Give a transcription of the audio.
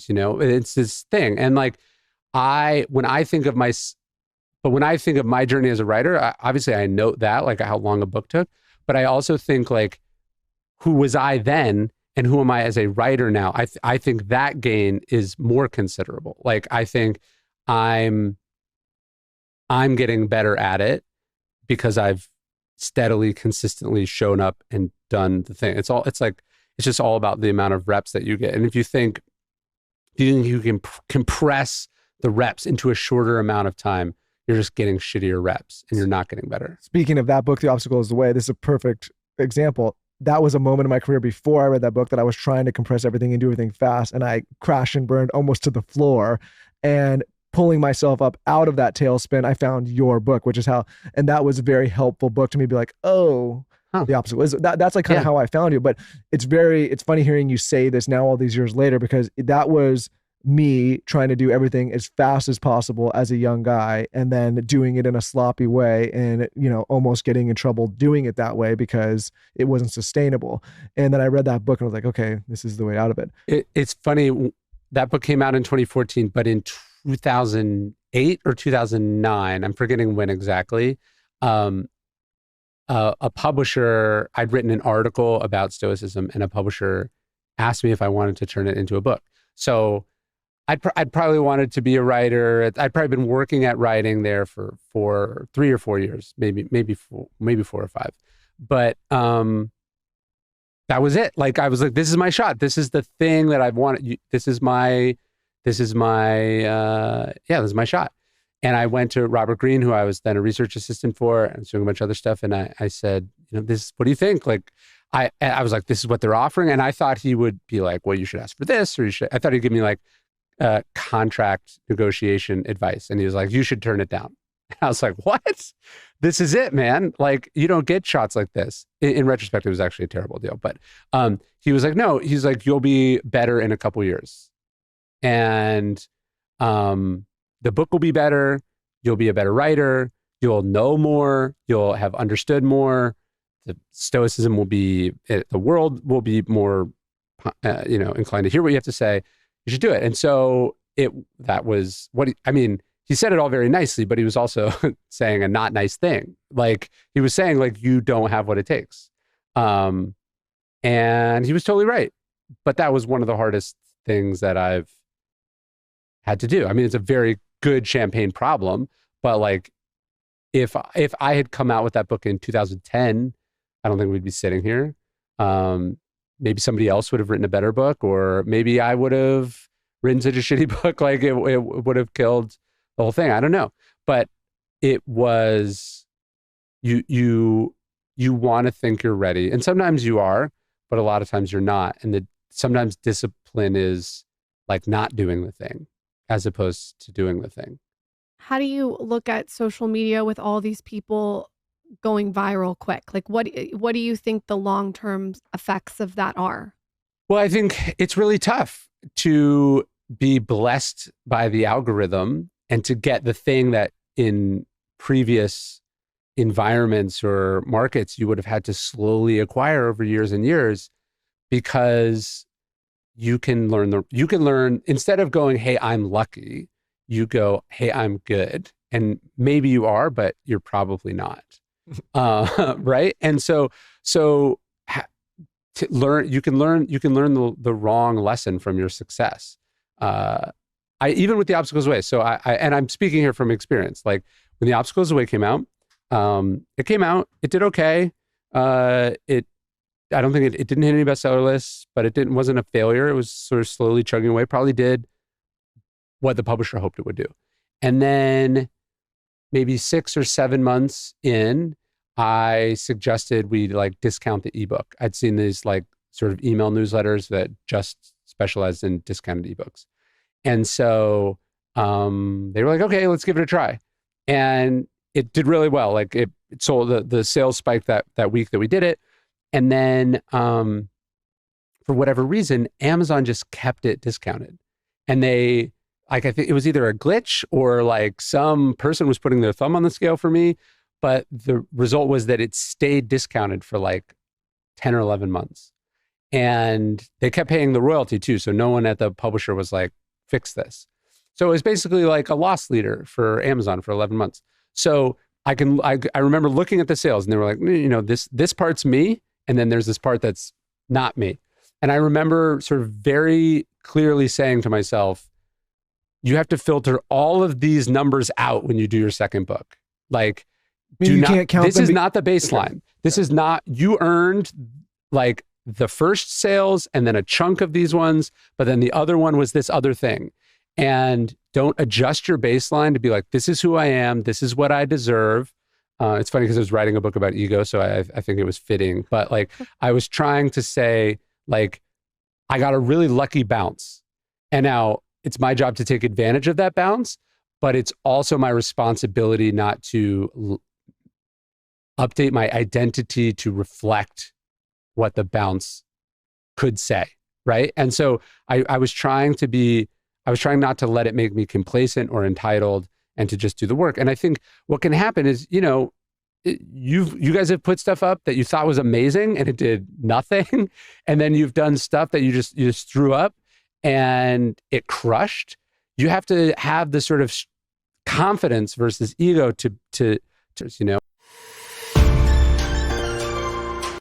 you know, it's this thing. And like, when I think of my journey as a writer, obviously I note that, like how long a book took, but I also think like, who was I then and who am I as a writer now? I think that gain is more considerable. Like, I think I'm getting better at it because I've steadily, consistently shown up and done the thing. It's just all about the amount of reps that you get. And if you think you can compress the reps into a shorter amount of time, you're just getting shittier reps and you're not getting better. Speaking of that book, The Obstacle is the Way, this is a perfect example. That was a moment in my career before I read that book that I was trying to compress everything and do everything fast. And I crashed and burned almost to the floor. And pulling myself up out of that tailspin, I found your book, and that was a very helpful book to me, be like, oh, The Obstacle is that's like kind of how I found you. But it's funny hearing you say this now all these years later, because that was me trying to do everything as fast as possible as a young guy, and then doing it in a sloppy way, and almost getting in trouble doing it that way because it wasn't sustainable. And then I read that book and I was like, okay, this is the way out of it. It's funny, that book came out in 2014, but in 2008 or 2009, I'm forgetting when exactly, a publisher, I'd written an article about Stoicism, and a publisher asked me if I wanted to turn it into a book. So I'd probably wanted to be a writer. I'd probably been working at writing there for 3 or 4 years, maybe 4 or 5. But that was it. Like, I was like, this is my shot. This is the thing that I've wanted. This is my shot. And I went to Robert Greene, who I was then a research assistant for, and doing a bunch of other stuff. And I said, what do you think? Like, I was like, this is what they're offering. And I thought he would be like, well, you should ask for this, or I thought he'd give me like contract negotiation advice. And he was like, you should turn it down. And I was like, what? This is it, man. Like, you don't get shots like this. In retrospect, it was actually a terrible deal. But he was like, no, he's like, you'll be better in a couple years. And the book will be better. You'll be a better writer. You'll know more. You'll have understood more. The Stoicism will be, the world will be more, inclined to hear what you have to say. You should do it. And so that was what he said it all very nicely, but he was also saying a not nice thing. Like, he was saying, like, you don't have what it takes. And he was totally right. But that was one of the hardest things that I've had to do. I mean, it's a very good champagne problem, but like, if I had come out with that book in 2010, I don't think we'd be sitting here. Maybe somebody else would have written a better book, or maybe I would have written such a shitty book, like it would have killed the whole thing. I don't know. But it was, you want to think you're ready. And sometimes you are, but a lot of times you're not. And sometimes discipline is like not doing the thing as opposed to doing the thing. How do you look at social media with all these people going viral quick? Like, what do you think the long-term effects of that are? Well, I think it's really tough to be blessed by the algorithm and to get the thing that in previous environments or markets you would have had to slowly acquire over years and years, because you can learn instead of going, hey, I'm lucky, you go, hey, I'm good. And maybe you are, but you're probably not. Right. And so you can learn the wrong lesson from your success. Even with The Obstacles Away. So and I'm speaking here from experience. Like, when The Obstacles Away came out, it did okay. I don't think it didn't hit any bestseller lists, but it wasn't a failure. It was sort of slowly chugging away. Probably did what the publisher hoped it would do. And then maybe 6 or 7 months in, I suggested we like discount the ebook. I'd seen these like sort of email newsletters that just specialized in discounted ebooks. And so they were like, okay, let's give it a try. And it did really well. Like, it sold, the sales spiked that week that we did it. And then for whatever reason, Amazon just kept it discounted. And I think it was either a glitch or like some person was putting their thumb on the scale for me. But the result was that it stayed discounted for like 10 or 11 months. And they kept paying the royalty too. So no one at the publisher was like, fix this. So it was basically like a loss leader for Amazon for 11 months. So I remember looking at the sales and they were like, you know, this part's me. And then there's this part that's not me. And I remember sort of very clearly saying to myself, you have to filter all of these numbers out when you do your second book. Like, can't count this them is not the baseline. This is not, you earned like the first sales and then a chunk of these ones, but then the other one was this other thing. And don't adjust your baseline to be like, this is who I am. This is what I deserve. It's funny because I was writing a book about ego, so I think it was fitting. But like, I was trying to say, like, I got a really lucky bounce. And now it's my job to take advantage of that bounce, but it's also my responsibility not to update my identity to reflect what the bounce could say, right? And so I was trying not to let it make me complacent or entitled and to just do the work. And I think what can happen is, you know, you guys have put stuff up that you thought was amazing and it did nothing. And then you've done stuff that you just threw up and it crushed. You have to have this sort of confidence versus ego to you know,